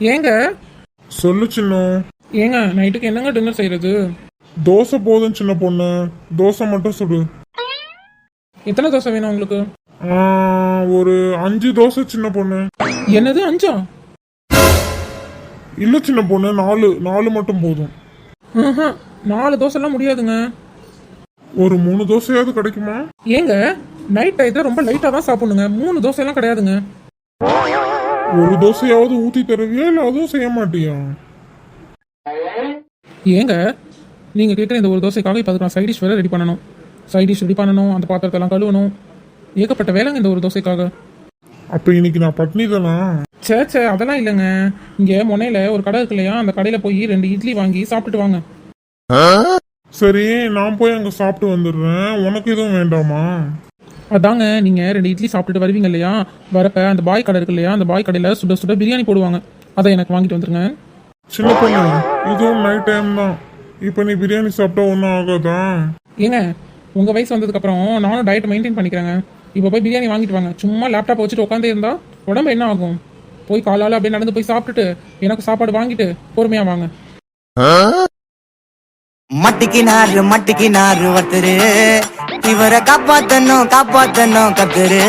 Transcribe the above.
ஏங்க சொல்லு சின்னம். ஏங்க நைட்டுக்கு என்னங்க டின்னர் செய்யறது? தோசை போதும் சின்ன பொண்ணு. தோசை மட்டும் சுடு. எத்தனை தோசை வேணும் உங்களுக்கு? ஒரு 5 தோசை சின்ன பொண்ணு. என்னது 5? இல்ல சின்ன பொண்ணு, 4 மட்டும் போதும். 4 தோசைலாம் முடியாதுங்க. ஒரு 3 தோசையாவது கிடைக்குமா? ஏங்க நைட் டயத்துல ரொம்ப லைட்டா தான் சாப்பிடணுங்க. 3 தோசைலாம் கிடையாதுங்க. ஒரு தோசையாவது ஊத்தி தருவியா இல்ல அதுவும் செய்ய மாட்டியா? ஏங்க நீங்க கேட்குற இந்த ஒரு தோசைக்காக இப்போ அதுக்கு நான் சைட் டிஷ் வேற ரெடி பண்ணணும். சைட் டிஷ் ரெடி பண்ணணும், அந்த பாத்திரத்தெல்லாம் கழுவணும். ஏகப்பட்ட வேலைங்க இந்த ஒரு தோசைக்காக. அப்ப இன்னைக்கு நான் பட்னி தானா? சே அதெல்லாம் இல்லைங்க. இங்கே முனையில ஒரு கடை இருக்கு இல்லையா, அந்த கடையில் போய் 2 இட்லி வாங்கி சாப்பிட்டுட்டு வாங்க. சரி, நான் போய் அங்க சாப்பிட்டு வந்துடுறேன். உனக்கு எதுவும் வேண்டாமா? அதாங்க நீங்கள் 2 இட்லி சாப்பிட்டுட்டு வருவீங்க இல்லையா, வரப்ப அந்த பாய் கடை இருக்கு இல்லையா, அந்த பாய் கடையில் சுட சுட பிரியாணி போடுவாங்க. அதை எனக்கு வாங்கிட்டு வந்துருங்க. சின்ன பொண்ணு, இதுவும் நைட் டைம் தான். இப்ப நீ பிரியாணி சாப்பிட்டா ஒன்றும் ஆகாதா? ஏங்க உங்கள் வயசு வந்ததுக்கப்புறம் நானும் டயட் மெயின்டைன் பண்ணிக்கிறேங்க. இப்போ போய் பிரியாணி வாங்கிட்டு வாங்க. சும்மா லேப்டாப் வச்சுட்டு உட்காந்தே இருந்தா உடம்பு என்ன ஆகும்? போய் காலால் அப்படியே நடந்து போய் சாப்பிட்டுட்டு எனக்கு சாப்பாடு வாங்கிட்டு பொறுமையாக வாங்க. மட்டிக்கினாரு ஒருத்தரு, இவரை காப்பாத்தணும் கத்துரு.